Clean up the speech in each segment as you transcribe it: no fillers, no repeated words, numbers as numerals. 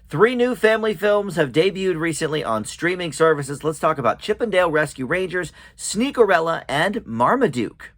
Three new family films have debuted recently on streaming services. Let's talk about Chippendale Rescue Rangers, Sneakerella, and Marmaduke.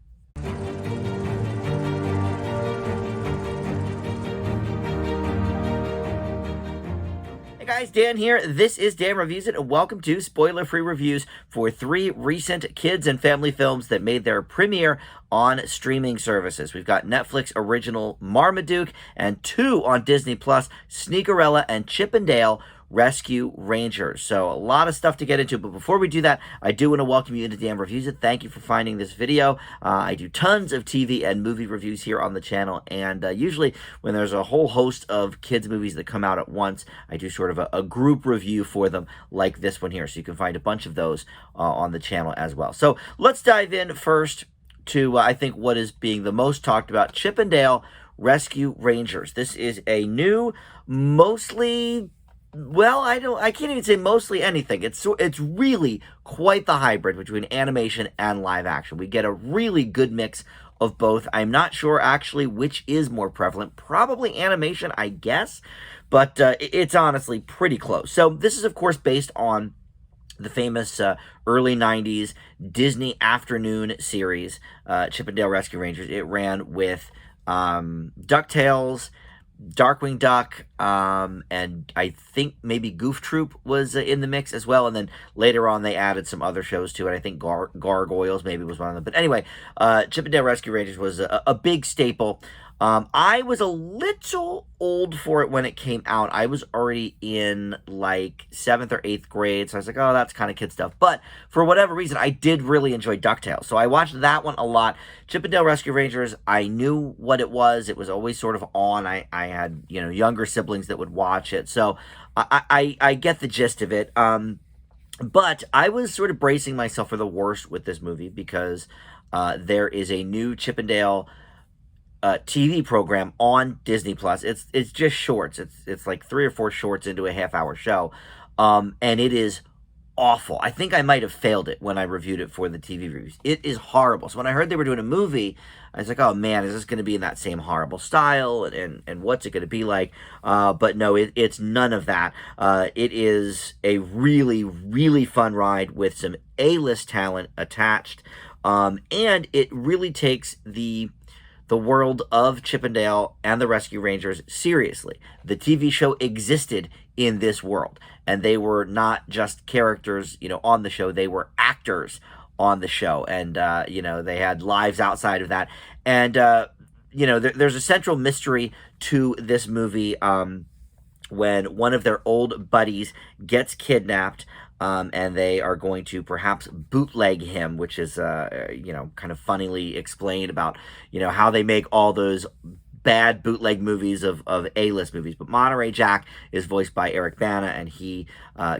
Hey guys, Dan here. This is Dan Reviews It, and welcome to spoiler-free reviews for three recent kids and family films that made their premiere on streaming services. We've got Netflix original Marmaduke and two on Disney Plus, Sneakerella and Chippendale Rescue Rangers. So a lot of stuff to get into, but before we do that, I do want to welcome you into Dan Reviews It. Thank you for finding this video. I do tons of TV and movie reviews here on the channel, and usually when there's a whole host of kids movies that come out at once, I do sort of a group review for them like this one here. So you can find a bunch of those on the channel as well. So let's dive in first to I think what is being the most talked about, Chippendale Rescue Rangers. This is a new, mostly, well, I can't even say mostly anything. It's really quite the hybrid between animation and live action. We get a really good mix of both. I'm not sure actually which is more prevalent. Probably animation, I guess, but it's honestly pretty close. So this is, of course, based on the famous early 90s Disney afternoon series, Chippendale Rescue Rangers. It ran with DuckTales, Darkwing Duck, and I think maybe Goof Troop was in the mix as well. And then later on, they added some other shows to it. I think Gargoyles maybe was one of them. But anyway, Chippendale Rescue Rangers was a big staple. I was a little old for it when it came out. I was already in like 7th or 8th grade, so I was like, oh, that's kind of kid stuff. But for whatever reason, I did really enjoy DuckTales, so I watched that one a lot. Chippendale Rescue Rangers, I knew what it was. It was always sort of on. I had, younger siblings that would watch it, so I get the gist of it. But I was sort of bracing myself for the worst with this movie because there is a new Chippendale TV program on Disney Plus. It's just shorts. It's like 3 or 4 shorts into a half-hour show, and it is awful. I think I might have failed it when I reviewed it for the TV reviews. It is horrible. So when I heard they were doing a movie, I was like, oh man, is this going to be in that same horrible style? And what's it going to be like? But no, it's none of that. It is a really, really fun ride with some A-list talent attached, and it really takes the world of Chippendale and the Rescue Rangers seriously. The TV show existed in this world, and they were not just characters, on the show. They were actors on the show, and, they had lives outside of that. And, there's a central mystery to this movie when one of their old buddies gets kidnapped, and they are going to perhaps bootleg him, which is, kind of funnily explained about, how they make all those bad bootleg movies of A-list movies. But Monterey Jack is voiced by Eric Bana, and he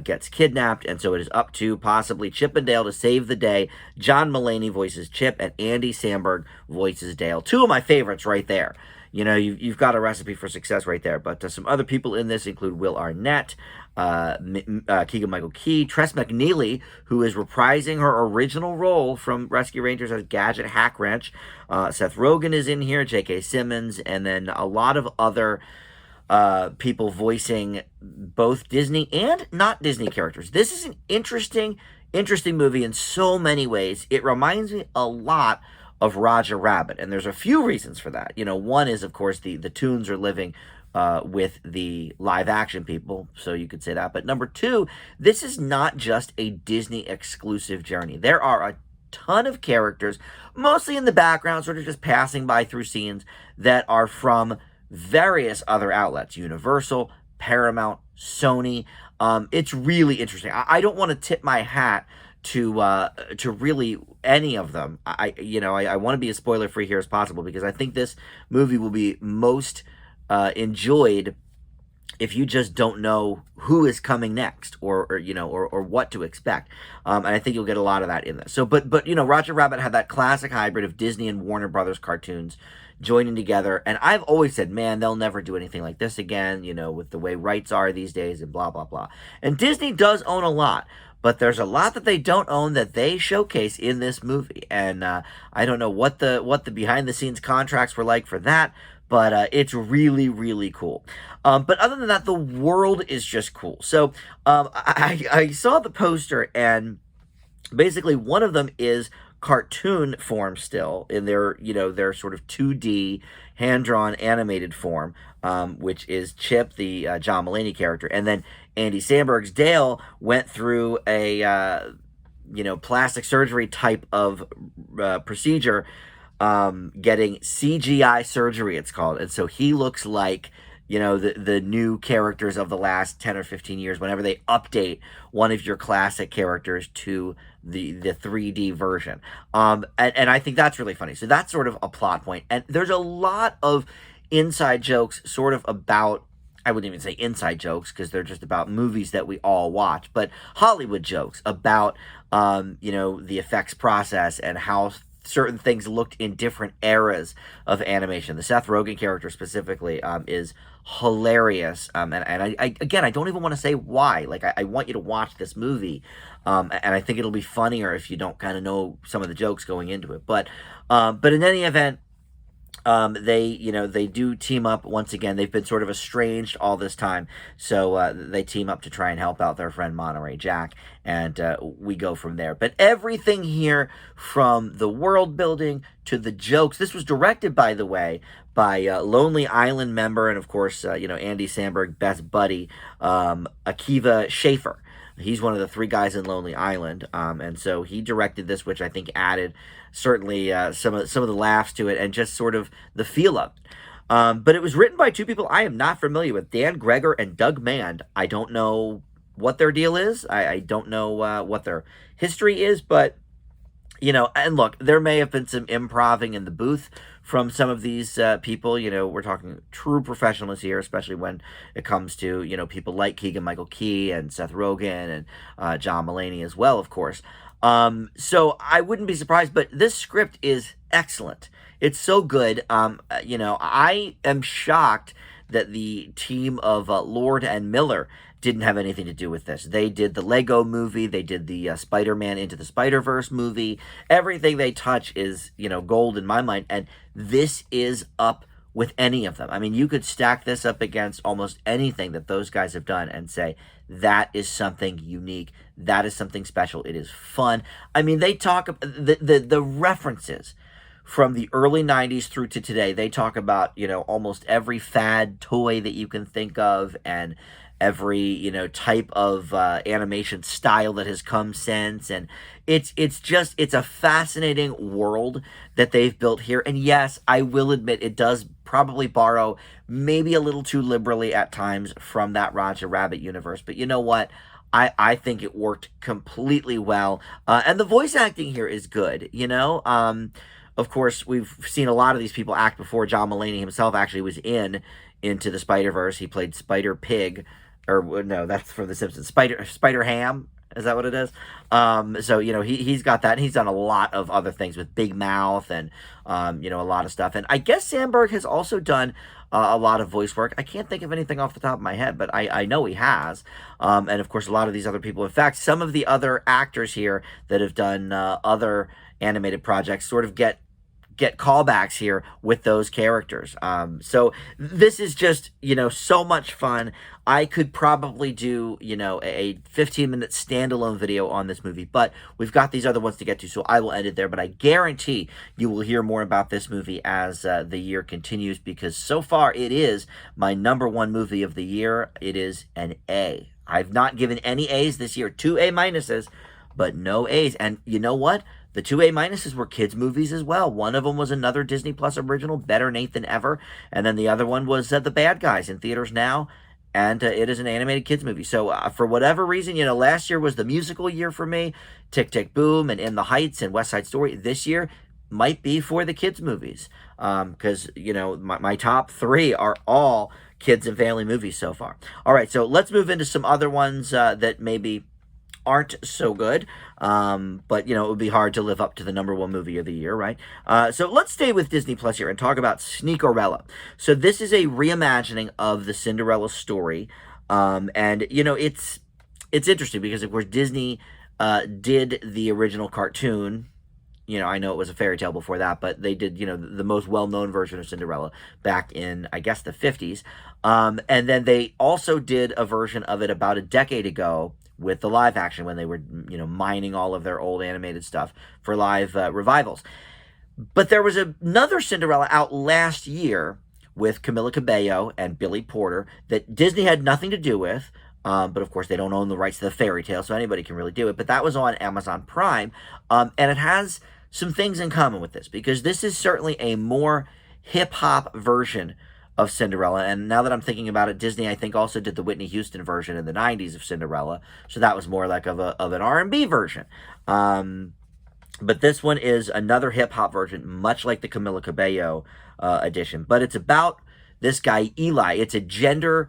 gets kidnapped, and so it is up to possibly Chippendale to save the day. John Mulaney voices Chip, and Andy Samberg voices Dale. Two of my favorites right there. You've got a recipe for success right there. But some other people in this include Will Arnett, Keegan-Michael Key, Tress MacNeille, who is reprising her original role from Rescue Rangers as Gadget Hack Wrench. Seth Rogen is in here, J.K. Simmons, and then a lot of other people voicing both Disney and not Disney characters. This is an interesting movie in so many ways. It reminds me a lot of Roger Rabbit, and there's a few reasons for that. One is, of course, the tunes are living with the live action people, so you could say that. But number two, this is not just a Disney exclusive journey. There are a ton of characters, mostly in the background, sort of just passing by through scenes, that are from various other outlets: Universal, Paramount, Sony. It's really interesting. I don't want to tip my hat to really any of them. I want to be as spoiler free here as possible, because I think this movie will be most enjoyed if you just don't know who is coming next, or what to expect. And I think you'll get a lot of that in this. So, but Roger Rabbit had that classic hybrid of Disney and Warner Brothers cartoons joining together, and I've always said, man, they'll never do anything like this again, with the way rights are these days and blah, blah, blah. And Disney does own a lot, but there's a lot that they don't own that they showcase in this movie. And I don't know what the behind-the-scenes contracts were like for that, but it's really, really cool. But other than that, the world is just cool. So I saw the poster, and basically one of them is cartoon form still in their sort of 2D hand-drawn animated form, which is Chip, the John Mulaney character. And then Andy Samberg's Dale went through a plastic surgery type of procedure, getting CGI surgery, it's called. And so he looks like, the new characters of the last 10 or 15 years, whenever they update one of your classic characters to the 3D version. And I think that's really funny. So that's sort of a plot point. And there's a lot of inside jokes sort of about, I wouldn't even say inside jokes because they're just about movies that we all watch, but Hollywood jokes about, the effects process and how certain things looked in different eras of animation. The Seth Rogen character specifically is hilarious. And I don't even want to say why. Like, I want you to watch this movie. And I think it'll be funnier if you don't kind of know some of the jokes going into it. But in any event, they do team up once again. They've been sort of estranged all this time, so they team up to try and help out their friend Monterey Jack, and we go from there. But everything here, from the world building to the jokes, this was directed, by the way, by Lonely Island member and of course Andy Samberg best buddy, Akiva Schaffer. He's one of the 3 guys in Lonely Island, and so he directed this, which I think added certainly some of the laughs to it and just sort of the feel of it. But it was written by 2 people I am not familiar with, Dan Greger and Doug Mand. I don't know what their deal is. I don't know what their history is, but and look, there may have been some improving in the booth from some of these people. We're talking true professionals here, especially when it comes to, people like Keegan-Michael Key and Seth Rogen and John Mulaney as well, of course. So I wouldn't be surprised, but this script is excellent. It's so good. I am shocked that the team of Lord and Miller didn't have anything to do with this. They did the Lego movie. They did the Spider-Man Into the Spider-Verse movie. Everything they touch is, gold in my mind. And this is up with any of them. I mean, you could stack this up against almost anything that those guys have done and say, that is something unique. That is something special. It is fun. I mean, they talk about the references from the early 90s through to today. They talk about, almost every fad toy that you can think of, and every type of animation style that has come since. And it's a fascinating world that they've built here. And yes, I will admit, it does probably borrow maybe a little too liberally at times from that Roger Rabbit universe, but you know what, I think it worked completely well. And the voice acting here is good. Of course, we've seen a lot of these people act before. John Mulaney himself actually was Into the Spider-Verse. He played Spider Pig, or no, that's from The Simpsons. Spider Ham, is that what it is? So he's got that, and he's done a lot of other things with Big Mouth and a lot of stuff. And I guess Samberg has also done a lot of voice work. I can't think of anything off the top of my head, but I know he has. And of course, a lot of these other people. In fact, some of the other actors here that have done other animated projects sort of get callbacks here with those characters. So this is just, so much fun. I could probably do, a 15-minute standalone video on this movie, but we've got these other ones to get to, so I will end it there. But I guarantee you will hear more about this movie as the year continues, because so far it is my #1 movie of the year. It is an A. I've not given any A's this year, 2 A minuses, but no A's. And you know what? The 2 A minuses were kids' movies as well. One of them was another Disney Plus original, Better Nate Than Ever. And then the other one was The Bad Guys, in theaters now. And it is an animated kids movie. So for whatever reason, last year was the musical year for me. Tick, Tick, Boom and In the Heights and West Side Story. This year might be for the kids' movies. Because, my top 3 are all kids and family movies so far. All right, so let's move into some other ones that maybe aren't so good, but it would be hard to live up to the #1 movie of the year, right? So let's stay with Disney Plus here and talk about Sneakerella. So this is a reimagining of the Cinderella story, and it's interesting because of course Disney did the original cartoon I know it was a fairy tale before that, but they did, the most well-known version of Cinderella back in, I guess, the 50s. And then they also did a version of it about a decade ago with the live action when they were, mining all of their old animated stuff for live revivals. But there was another Cinderella out last year with Camila Cabello and Billy Porter that Disney had nothing to do with. But of course, they don't own the rights to the fairy tale, so anybody can really do it. But that was on Amazon Prime. And it has some things in common with this, because this is certainly a more hip-hop version of Cinderella. And now that I'm thinking about it, Disney, I think, also did the Whitney Houston version in the 90s of Cinderella. So that was more like of an R&B version. But this one is another hip-hop version, much like the Camila Cabello edition. But it's about this guy, Eli. It's a gender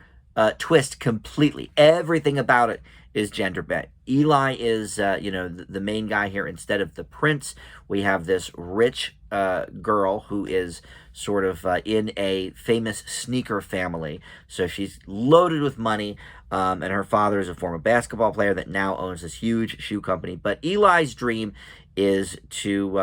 twist completely. Everything about it is gender bent. Eli is, the main guy here. Instead of the prince, we have this rich girl who is sort of in a famous sneaker family. So she's loaded with money, and her father is a former basketball player that now owns this huge shoe company. But Eli's dream is to,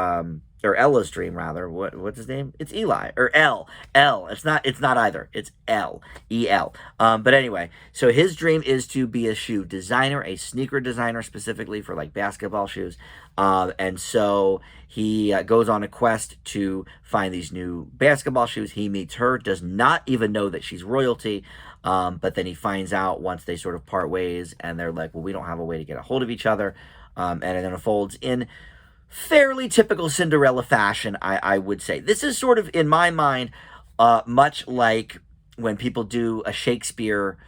or Ella's dream rather. What's his name? It's Eli, or L. It's not either. It's L, E-L. But anyway, so his dream is to be a shoe designer, a sneaker designer specifically for like basketball shoes. And so he goes on a quest to find these new basketball shoes. He meets her, does not even know that she's royalty. But then he finds out once they sort of part ways, and they're like, well, we don't have a way to get a hold of each other. And it then unfolds in fairly typical Cinderella fashion, I would say. This is sort of, in my mind, much like when people do a Shakespeare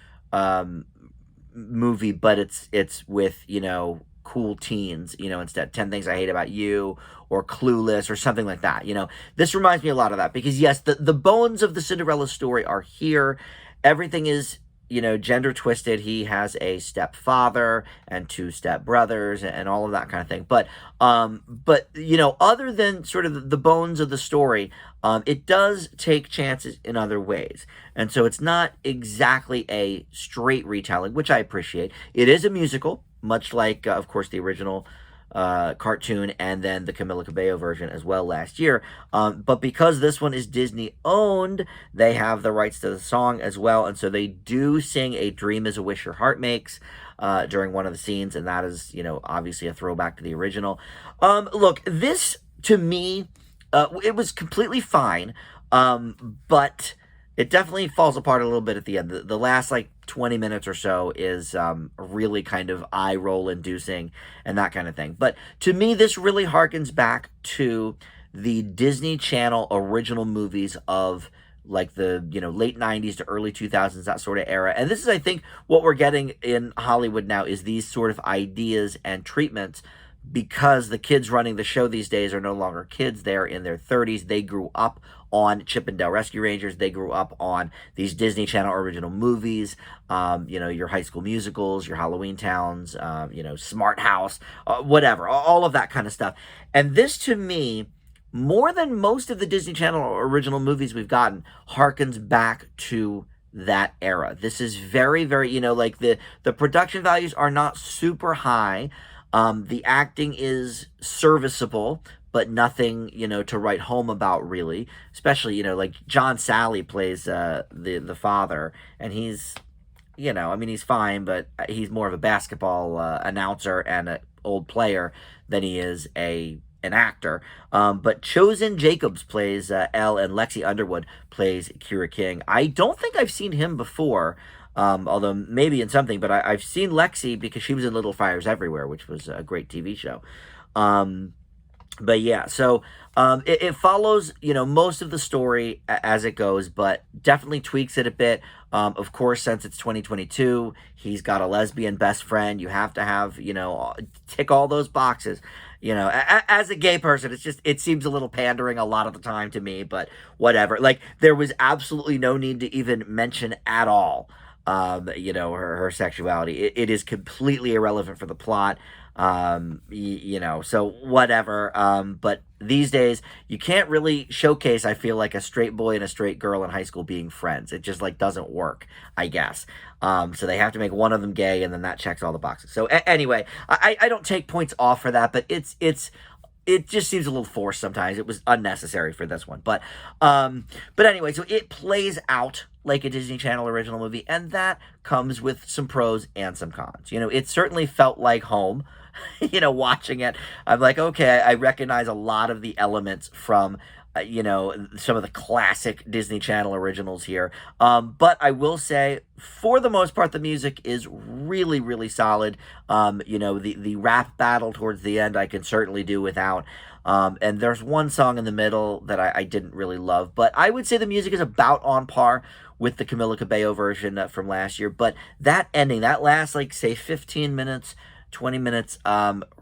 movie, but it's with, cool teens, instead 10 Things I Hate About You or Clueless or something like that. This reminds me a lot of that, because yes, the bones of the Cinderella story are here. Everything is, gender twisted. He has a stepfather and two stepbrothers and all of that kind of thing. But other than sort of the bones of the story, it does take chances in other ways. And so it's not exactly a straight retelling, which I appreciate. It is a musical, much like, of course, the original cartoon and then the Camila Cabello version as well last year. But because this one is Disney owned, they have the rights to the song as well. And so they do sing A Dream Is a Wish Your Heart Makes during one of the scenes. And that is, obviously a throwback to the original. Look, this to me, it was completely fine. But it definitely falls apart a little bit at the end. The last 20 minutes or so is really kind of eye roll inducing and that kind of thing. But to me, this really harkens back to the Disney Channel original movies of the late 90s to early 2000s, that sort of era. And this is, I think, what we're getting in Hollywood now, is these sort of ideas and treatments, because the kids running the show these days are no longer kids. They're in their 30s. They grew up on Chippendale Rescue Rangers. They grew up on these Disney Channel original movies, your High School Musicals, your Halloween Towns, Smart House, whatever, all of that kind of stuff. And this, to me, more than most of the Disney Channel original movies we've gotten, harkens back to that era. This is very, very, the production values are not super high. The acting is serviceable, but nothing, to write home about, really. Especially, John Sally plays the father, and he's, he's fine, but he's more of a basketball announcer and an old player than he is an actor. But Chosen Jacobs plays Elle, and Lexi Underwood plays Kira King. I don't think I've seen him before. Although maybe in something, but I've seen Lexi because she was in Little Fires Everywhere, which was a great TV show. But yeah, so it follows, most of the story as it goes, but definitely tweaks it a bit. Of course, since it's 2022, he's got a lesbian best friend. You have to have, tick all those boxes. As a gay person, it seems a little pandering a lot of the time to me, but whatever. There was absolutely no need to even mention at all her sexuality. It is completely irrelevant for the plot. So whatever. But these days, you can't really showcase, I feel like, a straight boy and a straight girl in high school being friends. It just doesn't work, I guess. So they have to make one of them gay, and then that checks all the boxes. So anyway, I don't take points off for that, but it's it just seems a little forced sometimes. It was unnecessary for this one. But anyway, so it plays out like a Disney Channel original movie, and that comes with some pros and some cons. It certainly felt like home. Watching it, I'm like, okay, I recognize a lot of the elements from some of the classic Disney Channel originals here. But I will say, for the most part, the music is really, really solid. The rap battle towards the end, I can certainly do without. And there's one song in the middle that I didn't really love, but I would say the music is about on par with the Camila Cabello version from last year. But that ending, that last, like, say, 15 minutes, 20 minutes,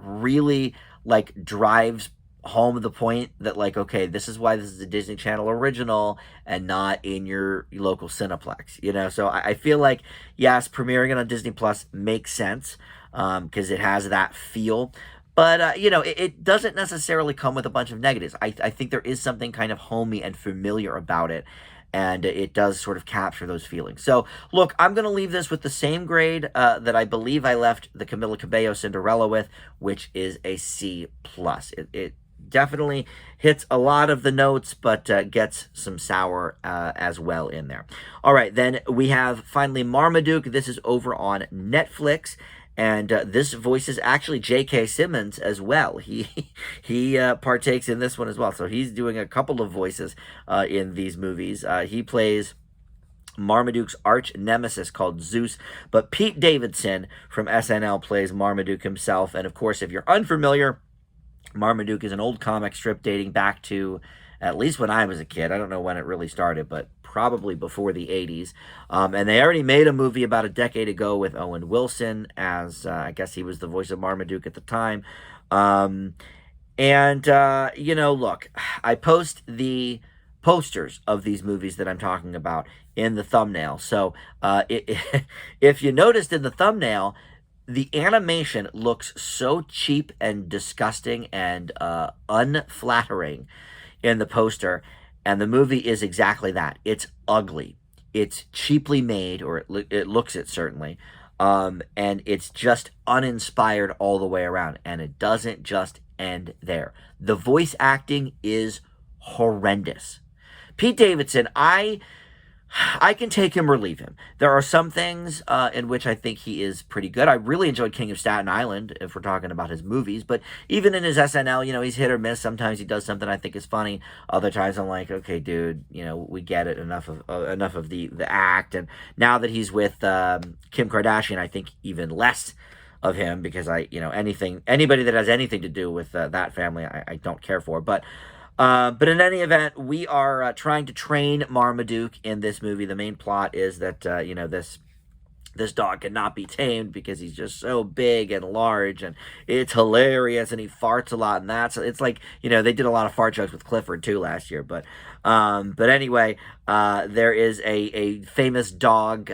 really, like, drives home the point that, like, okay, this is why this is a Disney Channel original and not in your local Cineplex. So I feel like, yes, premiering it on Disney Plus makes sense, because it has that feel, but it doesn't necessarily come with a bunch of negatives. I think there is something kind of homey and familiar about it, and it does sort of capture those feelings. So, look, I'm going to leave this with the same grade that I believe I left the Camila Cabello Cinderella with, which is a C+. It definitely hits a lot of the notes, but gets some sour as well in there. All right, then we have finally Marmaduke. This is over on Netflix, and this voices actually J.K. Simmons as well. He partakes in this one as well, so he's doing a couple of voices in these movies. He plays Marmaduke's arch nemesis called Zeus, but Pete Davidson from SNL plays Marmaduke himself. And of course, if you're unfamiliar, Marmaduke is an old comic strip dating back to at least when I was a kid. I don't know when it really started, but probably before the 80s. And they already made a movie about a decade ago with Owen Wilson as, I guess he was the voice of Marmaduke at the time. Look, I post the posters of these movies that I'm talking about in the thumbnail. So if you noticed in the thumbnail, the animation looks so cheap and disgusting and unflattering in the poster, and the movie is exactly that. It's ugly. It's cheaply made, or it looks it certainly, and it's just uninspired all the way around, and it doesn't just end there. The voice acting is horrendous. Pete Davidson, I can take him or leave him. There are some things in which I think he is pretty good. I really enjoyed King of Staten Island, if we're talking about his movies. But even in his SNL, he's hit or miss. Sometimes he does something I think is funny. Other times I'm like, okay, dude, we get it. Enough of the act. And now that he's with Kim Kardashian, I think even less of him, because anybody that has anything to do with that family, I don't care for. But in any event, we are trying to train Marmaduke in this movie. The main plot is that, this dog cannot be tamed because he's just so big and large, and it's hilarious, and he farts a lot, and it's like, they did a lot of fart jokes with Clifford too last year, but anyway, there is a famous dog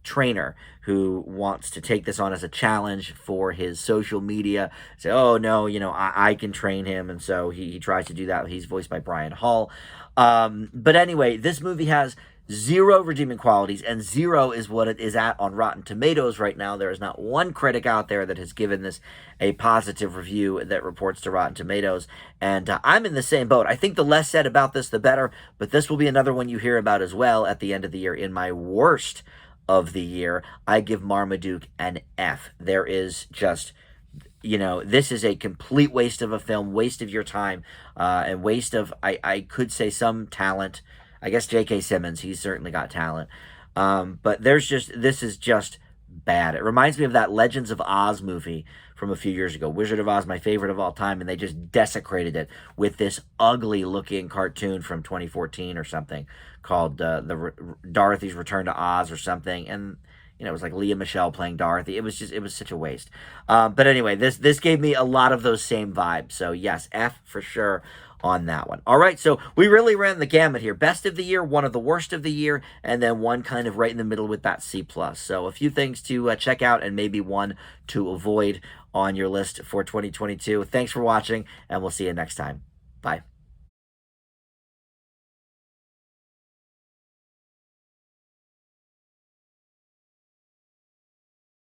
trainer who wants to take this on as a challenge for his social media. Say, oh no, I can train him, and so he tries to do that. He's voiced by Brian Hall. But anyway, this movie has 0 redeeming qualities, and 0 is what it is at on Rotten Tomatoes right now. There is not one critic out there that has given this a positive review that reports to Rotten Tomatoes, and I'm in the same boat. I think the less said about this, the better, but this will be another one you hear about as well at the end of the year. In my worst of the year, I give Marmaduke an F. There is just... this is a complete waste of a film, waste of your time, and waste of, I could say, some talent. I guess J.K. Simmons, he's certainly got talent. But this is just bad. It reminds me of that Legends of Oz movie from a few years ago. Wizard of Oz, my favorite of all time, and they just desecrated it with this ugly-looking cartoon from 2014 or something called Dorothy's Return to Oz or something, and... it was like Leah Michele playing Dorothy. It was such a waste. But anyway, this gave me a lot of those same vibes. So yes, F for sure on that one. All right, so we really ran the gamut here. Best of the year, one of the worst of the year, and then one kind of right in the middle with that C+. So a few things to check out, and maybe one to avoid on your list for 2022. Thanks for watching, and we'll see you next time. Bye.